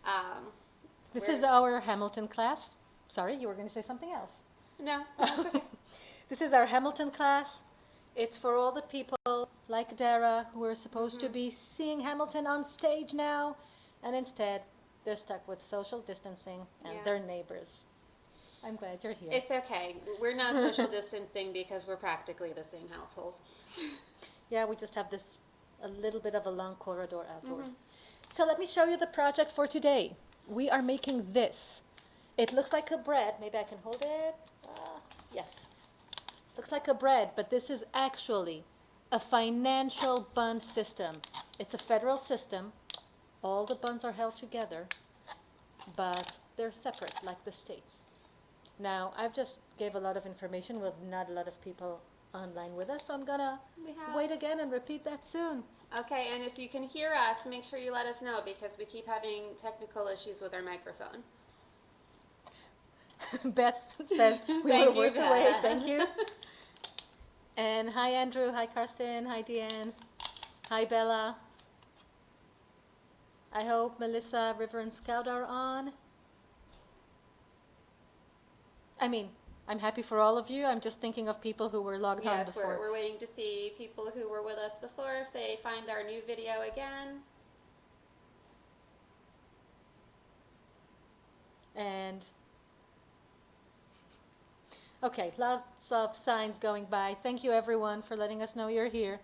Um, This is our Hamilton class. Sorry, you were going to say something else. no, that's okay. This is our Hamilton class. It's for all the people like Dara who are supposed to be seeing Hamilton on stage now, and instead they're stuck with social distancing and Yeah. their neighbors. I'm glad you're here. It's okay. We're not social distancing because we're practically the same household. Yeah, we just have this a little bit of a long corridor outdoors. So let me show you the project for today. We are making this. It looks like a bread. Maybe I can hold it. Yes. Looks like a bread, but this is actually a financial bun system. It's a federal system. All the buns are held together, but they're separate, like the states. Now, I've just gave a lot of information with not a lot of people online with us, so I'm gonna wait again and repeat that soon. Okay, and if you can hear us, make sure you let us know because we keep having technical issues with our microphone. Beth says we Thank will you, work away. Beth. Thank you. And hi Andrew, hi Karsten, hi Deanne, hi Bella. I hope Melissa, River, and Scout are on. I'm happy for all of you. I'm just thinking of people who were logged on Yes, before. we're waiting to see people who were with us before if they find our new video again. And okay, lots of signs going by. Thank you everyone for letting us know you're here.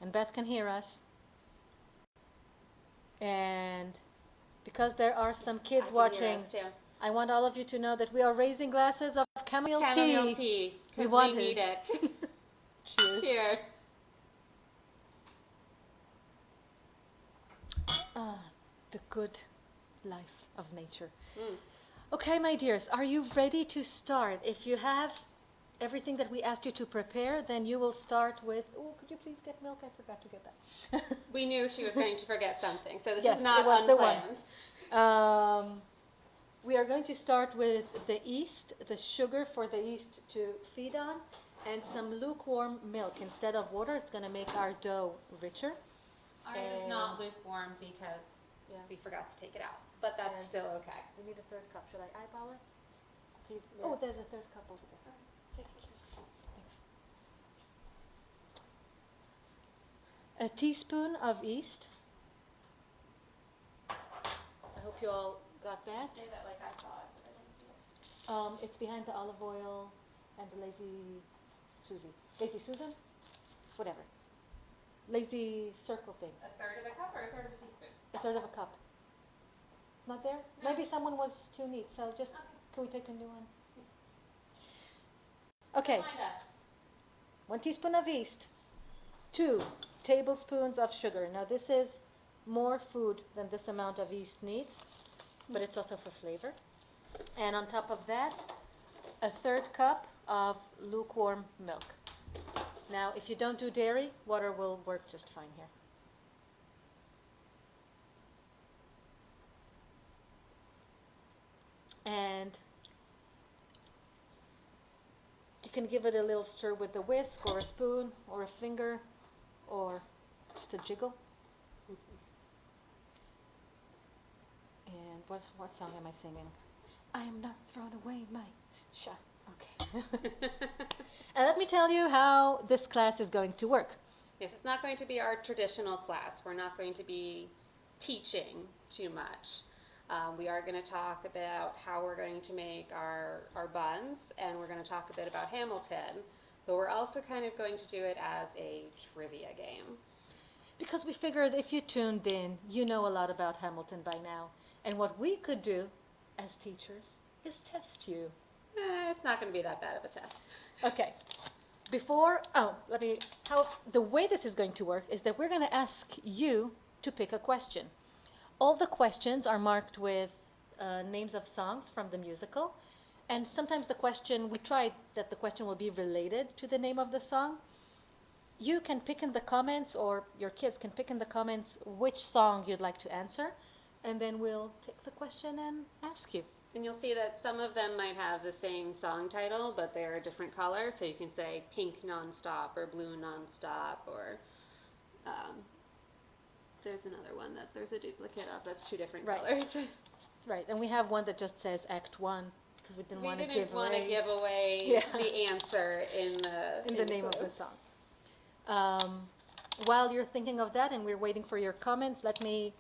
And Beth can hear us. And because there are some kids watching, I want all of you to know that we are raising glasses of chamomile tea. We want need it. Cheers. Cheers. The good life of nature. Mm. Okay, my dears, are you ready to start? If you have everything that we asked you to prepare, then you will start with, oh, could you please get milk? I forgot to get that. We knew she was going to forget something, so this Yes, is not it was unplanned. the one. We are going to start with the yeast, the sugar for the yeast to feed on, and some lukewarm milk. Instead of water, it's going to make our dough richer. Ours is not lukewarm because we forgot to take it out, but that's still okay. We need a third cup. Should I eyeball it? Please. Yeah. Oh, there's a third cup over there. Thanks. A teaspoon of yeast. I hope you all got that. Say that like I saw it, but I didn't see it. It's behind the olive oil and the Lazy Susan? Whatever. Lazy circle thing. A third of a cup or a third of a teaspoon? A third of a cup. Not there? No. Maybe someone was too neat, so just, can we take a new one? Okay. 1 teaspoon of yeast. 2 tablespoons of sugar. Now this is more food than this amount of yeast needs, but it's also for flavor. And on top of that, a third cup of lukewarm milk. Now, if you don't do dairy, water will work just fine here. And you can give it a little stir with a whisk or a spoon or a finger or just a jiggle. And what song am I singing? I am not throwing away my shot. Okay. And let me tell you how this class is going to work. Yes, it's not going to be our traditional class. We're not going to be teaching too much. We are going to talk about how we're going to make our buns, and we're going to talk a bit about Hamilton, but we're also kind of going to do it as a trivia game. Because we figured if you tuned in, you know a lot about Hamilton by now. And what we could do as teachers is test you. It's not going to be that bad of a test. Okay. The way this is going to work is that we're going to ask you to pick a question. All the questions are marked with names of songs from the musical. And sometimes we tried that the question will be related to the name of the song. You can pick in the comments, or your kids can pick in the comments which song you'd like to answer. And then we'll take the question and ask you. And you'll see that some of them might have the same song title, but they're a different color. So you can say pink nonstop or blue nonstop or there's another one that there's a duplicate of. That's two different Right. colors. Right, and we have one that just says Act 1, because we didn't We want to didn't give want to away give away Yeah. the answer in the name of clue. the song. While you're thinking of that and we're waiting for your comments, let me...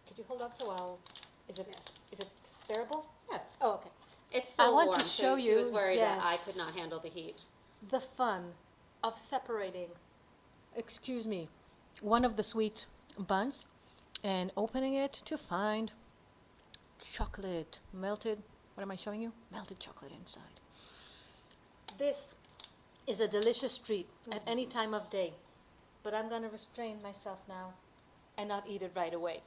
Could you hold on so I'll... Is it bearable? Yes. Oh, okay. It's I still want warm, to show so she was you, worried that I yes. could not handle the heat. The fun of separating, one of the sweet buns and opening it to find chocolate, melted, what am I showing you? Melted chocolate inside. This is a delicious treat at any time of day, but I'm going to restrain myself now and not eat it right away.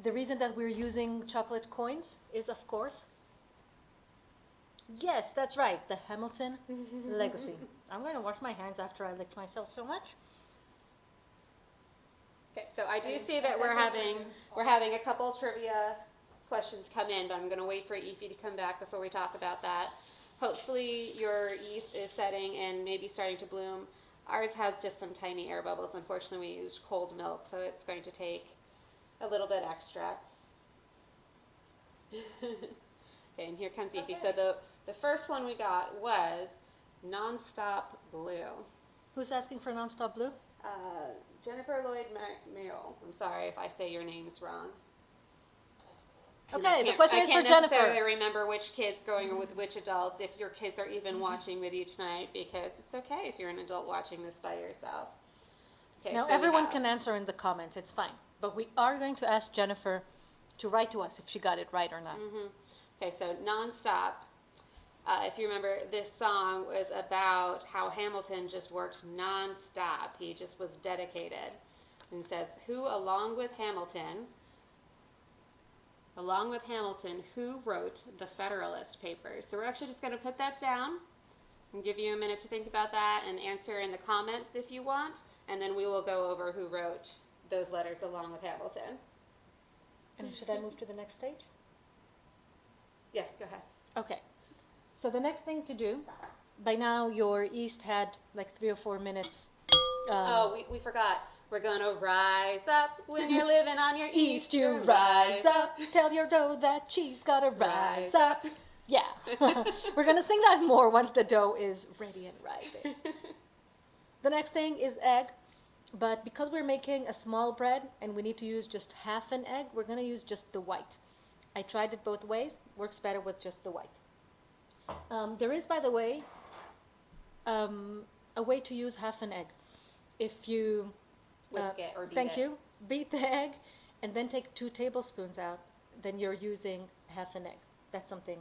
The reason that we're using chocolate coins is, of course, yes, that's right, the Hamilton legacy. I'm going to wash my hands after I licked myself so much. Okay, so I do see that we're having a couple trivia questions come in, but I'm going to wait for Ify to come back before we talk about that. Hopefully your yeast is setting and maybe starting to bloom. Ours has just some tiny air bubbles. Unfortunately, we used cold milk, so it's going to take a little bit extra. Okay, and here comes Ify. So the first one we got was Nonstop Blue. Who's asking for Nonstop Blue? Jennifer Lloyd Mayo. I'm sorry if I say your names wrong. Okay, the question is for I can't Jennifer. necessarily remember which kids going with which adults, if your kids are even watching with you tonight, because it's okay if you're an adult watching this by yourself. Okay, Now, so everyone can answer in the comments, it's fine. But we are going to ask Jennifer to write to us if she got it right or not. Okay, so Nonstop. If you remember, this song was about how Hamilton just worked nonstop. He just was dedicated. And says, who along with Hamilton, who wrote the Federalist Papers? So we're actually just going to put that down and give you a minute to think about that and answer in the comments if you want. And then we will go over who wrote those letters along with Hamilton. And should I move to the next stage? Yes, go ahead. Okay. So the next thing to do, by now your yeast had like 3 or 4 minutes. We forgot. We're going to rise up when you're living on your Yeast, you rise up. Tell your dough that she's got to rise up. Yeah. We're going to sing that more once the dough is ready and rising. The next thing is egg. But because we're making a small bread and we need to use just half an egg, we're going to use just the white. I tried it both ways. Works better with just the white. There is, by the way, a way to use half an egg. If you whisk it or beat thank it. you, beat the egg, and then take 2 tablespoons out, then you're using half an egg. That's something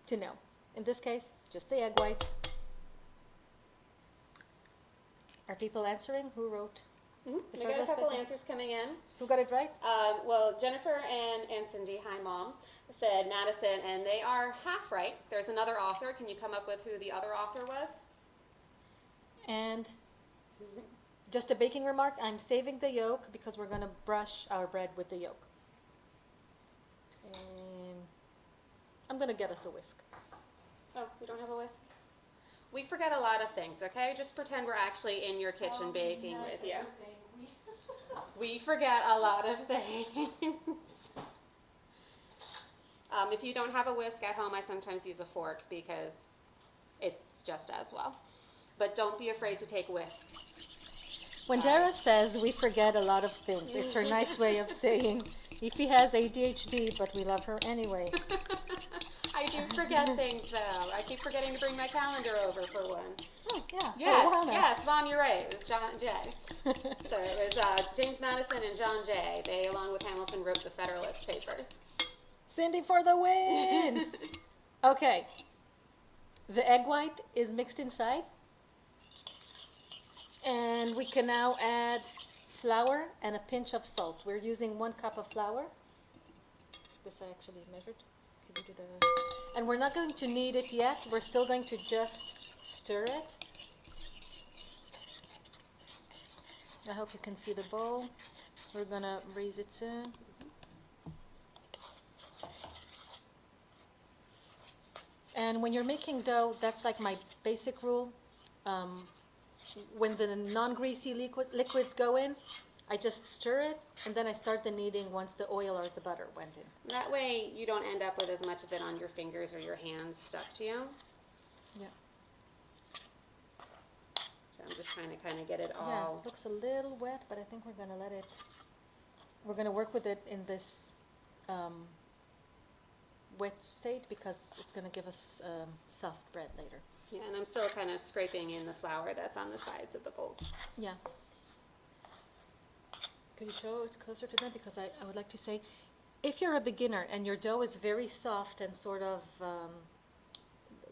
to know. In this case, just the egg white. Are people answering? Who wrote? We got a couple answers coming in. Who got it right? Well, Jennifer and Cindy, hi Mom, said Madison, and they are half right. There's another author. Can you come up with who the other author was? And just a baking remark, I'm saving the yolk because we're going to brush our bread with the yolk. And I'm going to get us a whisk. Oh, we don't have a whisk? We forget a lot of things, okay? Just pretend we're actually in your kitchen baking with you. We forget a lot of things. If you don't have a whisk at home, I sometimes use a fork because it's just as well. But don't be afraid to take whisks. When Dara says we forget a lot of things, it's her nice way of saying Ify has ADHD, but we love her anyway. I do forget things, though. I keep forgetting to bring my calendar over for one. Oh, yeah. Yes, Mom, you're right. It was John Jay. So it was James Madison and John Jay. They, along with Hamilton, wrote the Federalist Papers. Cindy for the win! Okay. The egg white is mixed inside. And we can now add flour and a pinch of salt. We're using 1 cup of flour. This I actually measured. Could you do the... And we're not going to knead it yet. We're still going to just stir it. I hope you can see the bowl. We're going to raise it soon. And when you're making dough, that's like my basic rule. when the non-greasy liquids go in, I just stir it, and then I start the kneading once the oil or the butter went in. That way you don't end up with as much of it on your fingers or your hands stuck to you. Yeah. So I'm just trying to kind of get it all. Yeah, it looks a little wet, but I think we're going to work with it in this wet state because it's going to give us soft bread later. Yeah, and I'm still kind of scraping in the flour that's on the sides of the bowls. Yeah. Could you show it closer to them? Because I would like to say, if you're a beginner and your dough is very soft and sort of,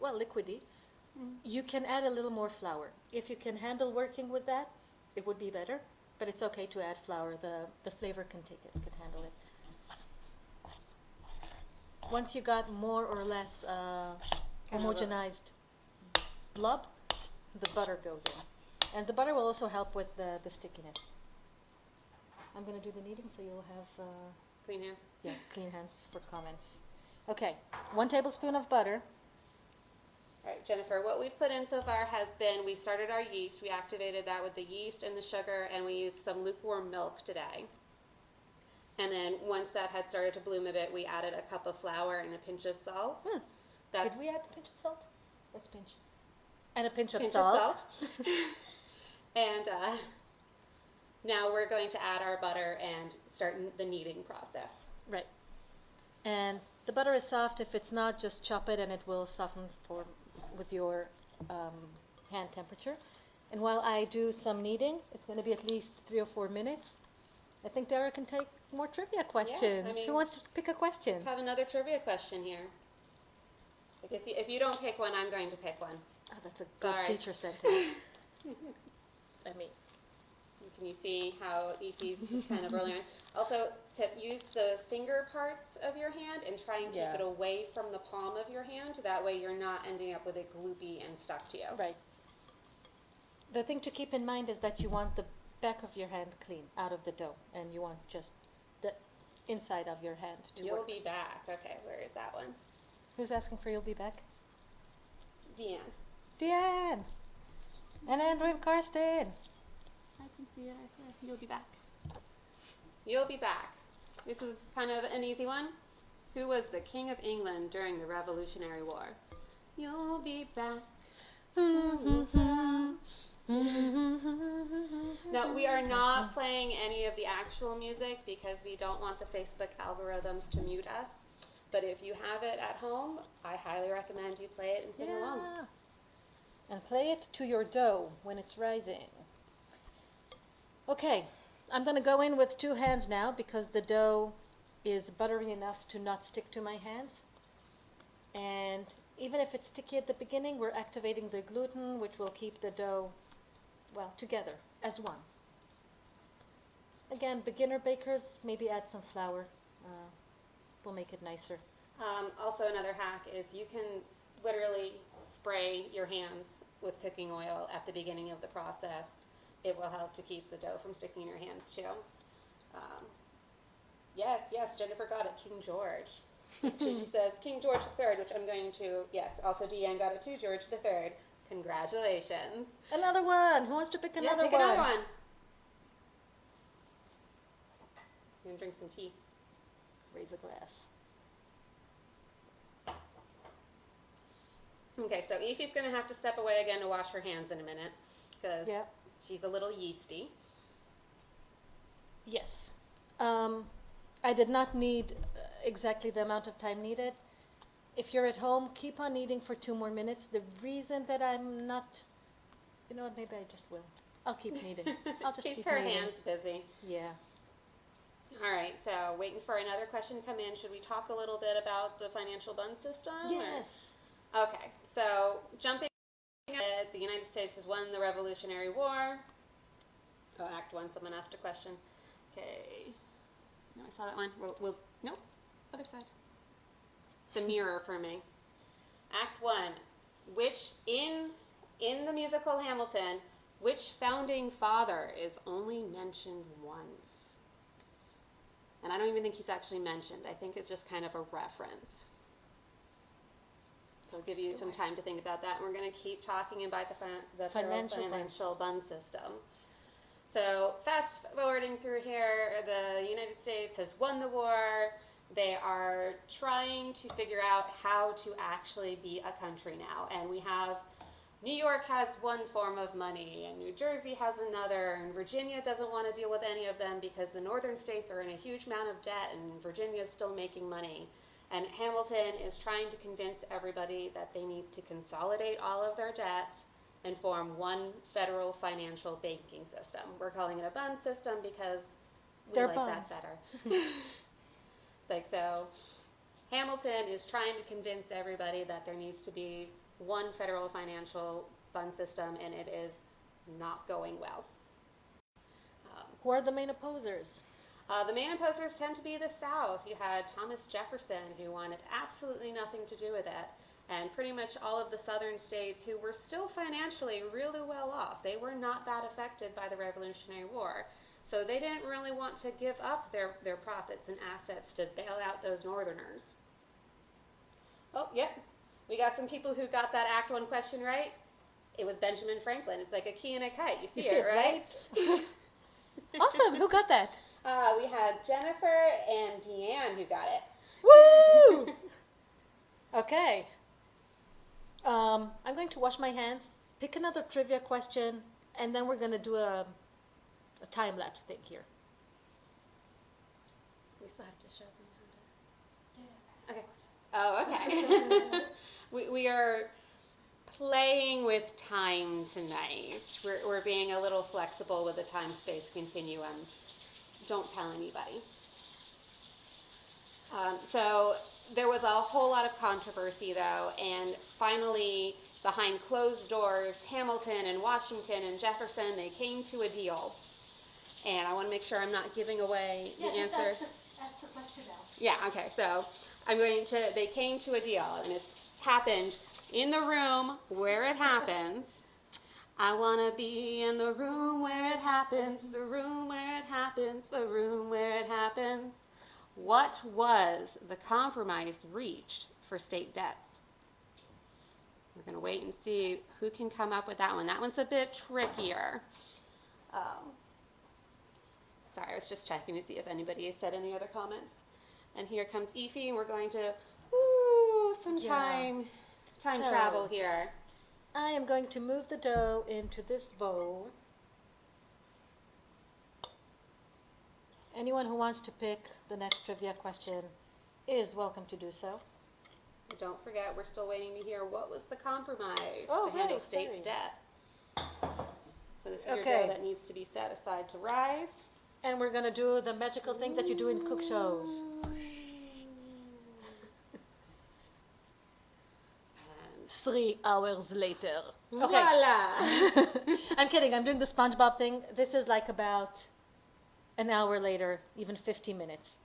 liquidy, you can add a little more flour. If you can handle working with that, it would be better, but it's okay to add flour. The flavor can take it, can handle it. Once you got more or less homogenized blob, the butter goes in. And the butter will also help with the stickiness. I'm going to do the kneading so you'll have Clean hands? Yeah, clean hands for comments. Okay, 1 tablespoon of butter. All right, Jennifer, what we've put in so far has been, we started our yeast, we activated that with the yeast and the sugar, and we used some lukewarm milk today. And then once that had started to bloom a bit, we added a cup of flour and a pinch of salt. Did we add a pinch of salt? Let's pinch. And a pinch of Pinch salt. of salt. And now we're going to add our butter and start the kneading process. Right. And the butter is soft. If it's not, just chop it and it will soften with your hand temperature. And while I do some kneading, it's going to be at least 3 or 4 minutes. I think Dara can take more trivia questions. Who wants to pick a question? Have another trivia question here. Like if you don't pick one, I'm going to pick one. Oh, that's a good teacher sentence. Let me. Can you see how Ify's kind of rolling on? Also, to use the finger parts of your hand and try and keep it away from the palm of your hand. That way you're not ending up with it gloopy and stuck to you. Right. The thing to keep in mind is that you want the back of your hand clean out of the dough, and you want just the inside of your hand to You'll work. be back. Okay, where is that one? Who's asking for you'll be back? Deanne. Deanne! And Andrew and Karsten. I can see it. I said you'll be back. You'll be back. This is kind of an easy one. Who was the King of England during the Revolutionary War? You'll be back. Now, we are not playing any of the actual music because we don't want the Facebook algorithms to mute us. But if you have it at home, I highly recommend you play it and sing along. And play it to your dough when it's rising. Okay, I'm going to go in with 2 hands now because the dough is buttery enough to not stick to my hands. And even if it's sticky at the beginning, we're activating the gluten, which will keep the dough, together as one. Again, beginner bakers, maybe add some flour. Will make it nicer. Also, another hack is you can literally spray your hands with cooking oil at the beginning of the process. It will help to keep the dough from sticking in your hands too. Yes, Jennifer got it, King George. She says King George III, which I'm going to, yes, also Deanne got it too, George III. Congratulations. Another one. Who wants to pick another pick one? Another one. I'm going to drink some tea. Raise a glass. Okay, so Ify's going to have to step away again to wash her hands in a minute because she's a little yeasty. Yes. I did not need exactly the amount of time needed. If you're at home, keep on kneading for 2 more minutes. The reason that I'm not, you know what, maybe I just will. I'll keep kneading. I'll just keep keep her kneading. hands busy. Yeah. All right, so waiting for another question to come in. Should we talk a little bit about the financial bun system? Yes. Okay, so jumping ahead, the United States has won the Revolutionary War. Oh, Act 1, someone asked a question. Okay. No, I saw that one. Nope, other side. It's a mirror for me. Act 1, which in the musical Hamilton, which founding father is only mentioned once? And I don't even think he's actually mentioned. I think it's just kind of a reference. I'll give you some time to think about that. And we're going to keep talking about the federal financial bund system. So fast forwarding through here, the United States has won the war. They are trying to figure out how to actually be a country now. And we have, New York has one form of money, and New Jersey has another, and Virginia doesn't want to deal with any of them because the northern states are in a huge amount of debt, and Virginia is still making money. And Hamilton is trying to convince everybody that they need to consolidate all of their debt and form one federal financial banking system. We're calling it a bund system because we They're like bonds. that better. So Hamilton is trying to convince everybody that there needs to be one federal financial bund system, and it is not going well. Who are the main opposers? The main opposers tend to be the South. You had Thomas Jefferson, who wanted absolutely nothing to do with it, and pretty much all of the southern states who were still financially really well off. They were not that affected by the Revolutionary War, so they didn't really want to give up their profits and assets to bail out those northerners. Oh, yep. We got some people who got that Act 1 question right. It was Benjamin Franklin. It's like a key in a kite. You see it, right? Awesome. Who got that? We had Jennifer and Deanne who got it. Woo! Okay. I'm going to wash my hands, pick another trivia question, and then we're going to do a time-lapse thing here. We still have to show them how to... Okay. Oh, okay. we are playing with time tonight. We're being a little flexible with the time-space continuum. Don't tell anybody. So there was a whole lot of controversy, though, and finally, behind closed doors, Hamilton and Washington and Jefferson, they came to a deal. And I want to make sure I'm not giving away the answer. Ask the question now. Yeah, okay, so they came to a deal, and it happened in the room where it happens. I want to be in the room where it happens, the room where it happens, the room where it happens. What was the compromise reached for state debts? We're going to wait and see who can come up with that one. That one's a bit trickier. Sorry, I was just checking to see if anybody has said any other comments. And here comes Efi, and we're going to, some time travel here. I am going to move the dough into this bowl. Anyone who wants to pick the next trivia question is welcome to do so. Don't forget, we're still waiting to hear what was the compromise to handle state's debt. So this is your dough that needs to be set aside to rise. And we're going to do the magical thing that you do in cook shows. 3 hours later. Okay. Voila! I'm kidding. I'm doing the SpongeBob thing. This is like about an hour later, even 50 minutes.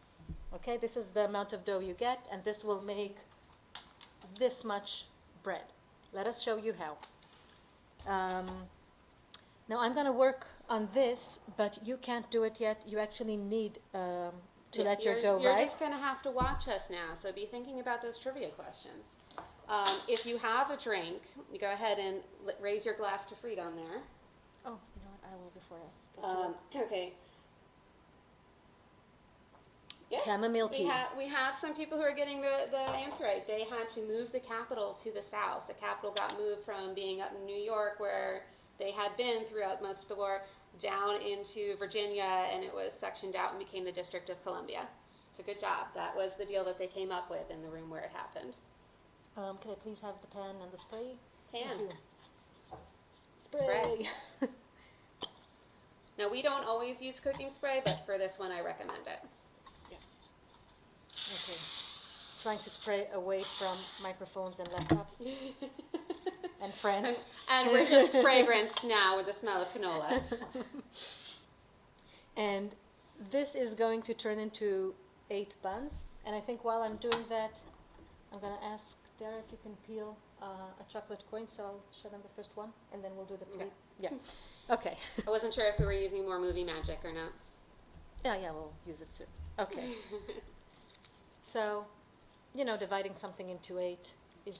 Okay, this is the amount of dough you get, and this will make this much bread. Let us show you how. Now I'm going to work on this, but you can't do it yet. You actually need to let your dough rise. You're just going to have to watch us now, so be thinking about those trivia questions. If you have a drink, you go ahead and raise your glass to freedom there. Oh, you know what? I will before I okay. Yeah. Chamomile tea. We have some people who are getting the answer right. They had to move the capital to the south. The capital got moved from being up in New York, where they had been throughout most of the war, down into Virginia, and it was sectioned out and became the District of Columbia. So good job. That was the deal that they came up with in the room where it happened. Can I please have the pen and the spray? Pen. Spray. Now, we don't always use cooking spray, but for this one, I recommend it. Okay. Trying to spray away from microphones and laptops and friends. And we're just fragranced now with the smell of canola. And this is going to turn into 8 buns. And I think while I'm doing that, I'm going to ask Dara if you can peel a chocolate coin. So I'll show them the first one, and then we'll do the plate. Okay. Yeah. Okay. I wasn't sure if we were using more movie magic or not. Yeah, we'll use it soon. Okay. So, dividing something into 8 is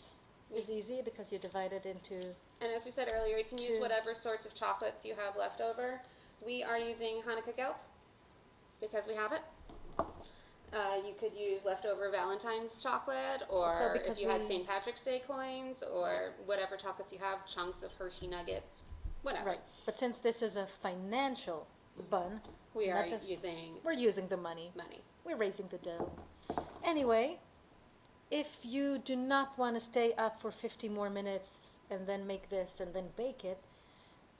is easy because you divide it into. And as we said earlier, you can use Two. whatever sorts of chocolates you have left over. We are using Hanukkah gelt because we have it. You could use leftover Valentine's chocolate, or So because if you had we- St. Patrick's Day coins, or whatever chocolates you have, chunks of Hershey nuggets, whatever. Right. But since this is a financial bun, We not are just- using we're using the money. money. We're raising the dough. Anyway, if you do not want to stay up for 50 more minutes and then make this and then bake it,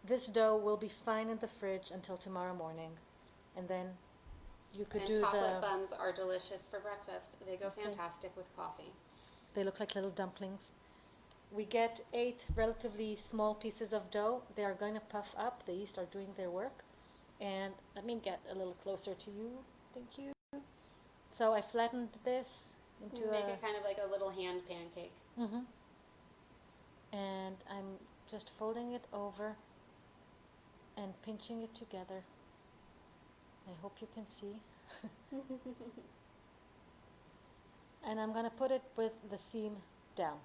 this dough will be fine in the fridge until tomorrow morning. And then you could And do chocolate the, buns are delicious for breakfast. They go Okay. fantastic with coffee. they look like little dumplings. We get 8 relatively small pieces of dough. They are going to puff up. The yeast are doing their work. And let me get a little closer to you. Thank you. So I flattened this into Make a... it kind of like a little hand pancake. Mm-hmm. And I'm just folding it over and pinching it together. I hope you can see. And I'm going to put it with the seam down.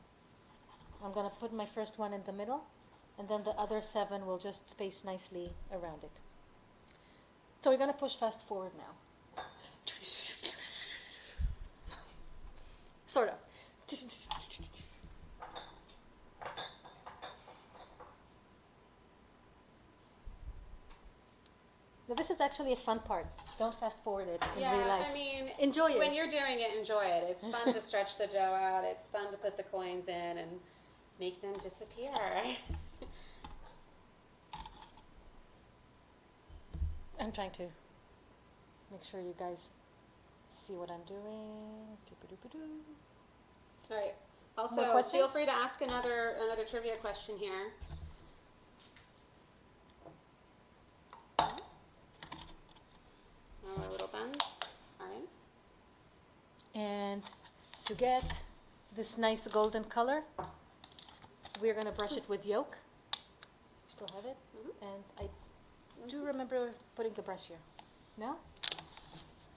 I'm going to put my first one in the middle, and then the other 7 will just space nicely around it. So we're going to push fast forward now. Sort of. Now this is actually a fun part. Don't fast forward it in real life. I mean, Enjoy it. when you're doing it, enjoy it. It's fun to stretch the dough out. It's fun to put the coins in and make them disappear. I'm trying to make sure you guys see what I'm doing. Doo-ba-doo-ba-doo. All right. More Also, questions? feel free to ask another trivia question here. Our little buns. All right. And to get this nice golden color, we're going to brush it with yolk. Still have it? Mhm. And I do remember putting the brush here. No?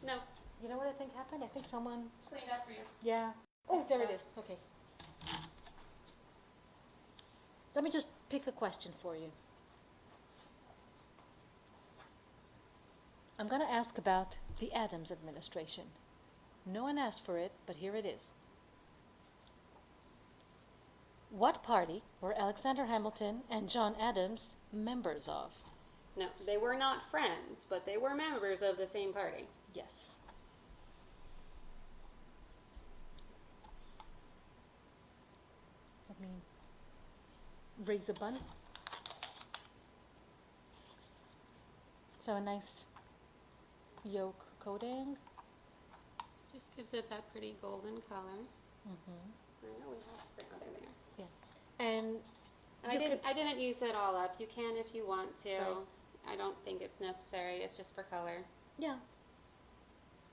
No, You know what I think happened? I think someone... cleaned up for you. Yeah. Oh, there it is. Okay. Let me just pick a question for you. I'm going to ask about the Adams administration. No one asked for it, but here it is. What party were Alexander Hamilton and John Adams members of? No, they were not friends, but they were members of the same party. Yes. Let me raise the bun. So a nice yolk coating. Just gives it that pretty golden color. Mm-hmm. I know we have brown in there. Yeah. And And you I could didn't use it all up. You can if you want to. Right. I don't think it's necessary. It's just for color. yeah.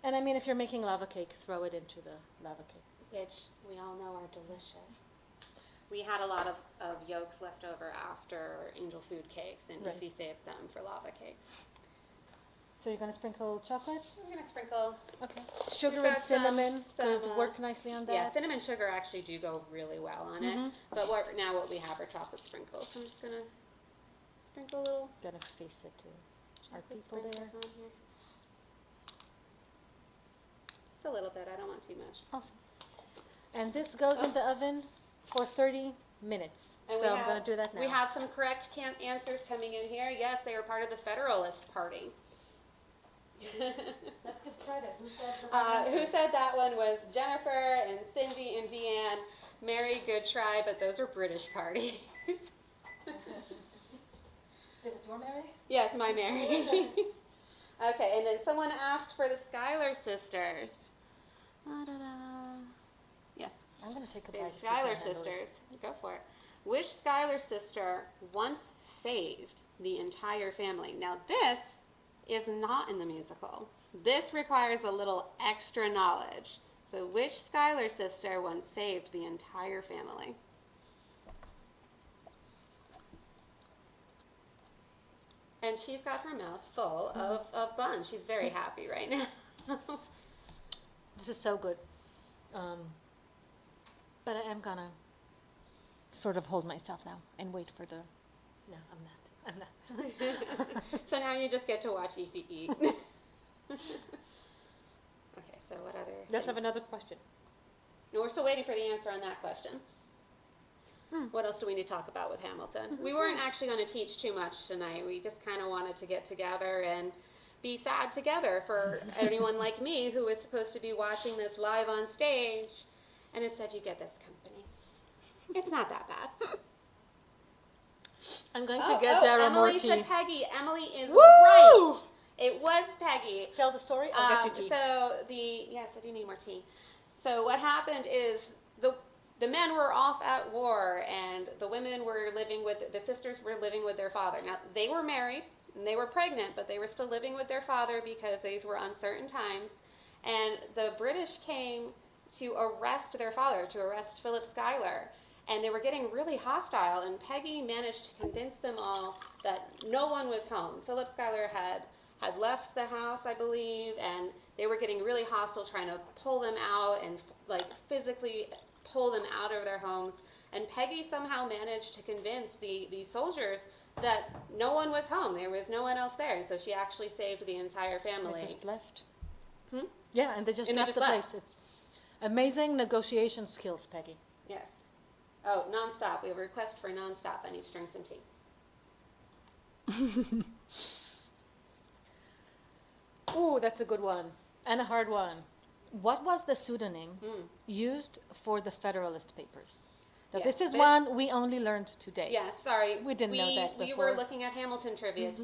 And I mean, if you're making lava cake, throw it into the lava cake. Which we all know are delicious. We had a lot of yolks left over after angel food cakes, and Right. we saved them for lava cakes. So you're going to sprinkle chocolate? I'm going to sprinkle. Okay. Sugar We've and got some- cinnamon could some, work nicely on that. Yeah, cinnamon sugar actually do go really well on Mhm. it. But now what we have are chocolate sprinkles. So I'm just going to sprinkle a little Gonna face it to our chocolate people there. sprinkles on here. Just a little bit. I don't want too much. Awesome. And this goes in the oven for 30 minutes. And So I'm going to do that now. We have some correct answers coming in here. Yes, they are part of the Federalist Party. Let's give credit. Who said the Who said that one was Jennifer and Cindy and Deanne. Mary, good try, but those are British parties. Is it your Mary? Yes, my Mary. Okay, and then someone asked for the Schuyler sisters. Da-da-da. Yes, I'm going to take a the bite. if you Schuyler can handle it. sisters. Go for it. Which Schuyler sister once saved the entire family? Now this is not in the musical. This requires a little extra knowledge. So which Schuyler sister once saved the entire family? And she's got her mouth full of buns. She's very happy right now. This is so good. But I am going to sort of hold myself now and wait for the. No, I'm not. I'm not. So now you just get to watch Ify eat. Okay, so what other Let's have things? another question. No, we're still waiting for the answer on that question. What else do we need to talk about with Hamilton? We weren't actually going to teach too much tonight. We just kind of wanted to get together and be sad together for anyone like me who was supposed to be watching this live on stage, and instead you get this company. It's not that bad. I'm going to get Dara more Emily tea. said Peggy. Emily is Woo! right. It was Peggy. Tell the story. I'll get you tea. Yes, I do need more tea. So what happened is the men were off at war, and the women were the sisters were living with their father. Now, they were married, and they were pregnant, but they were still living with their father because these were uncertain times. And the British came to arrest their father, to arrest Philip Schuyler. And they were getting really hostile, and Peggy managed to convince them all that no one was home. Philip Schuyler had left the house, I believe, and they were getting really hostile, trying to pull them out and physically pull them out of their homes. And Peggy somehow managed to convince the soldiers that no one was home. There was no one else there, and so she actually saved the entire family. They just left. Hmm? Yeah, and they just left the place. It's amazing negotiation skills, Peggy. Yes. Oh, nonstop. We have a request for nonstop. I need to drink some tea. Ooh, that's a good one. And a hard one. What was the pseudonym used for the Federalist Papers? So Yes, this is one we only learned today. Yeah, sorry. We didn't know that We before. were looking at Hamilton trivia today.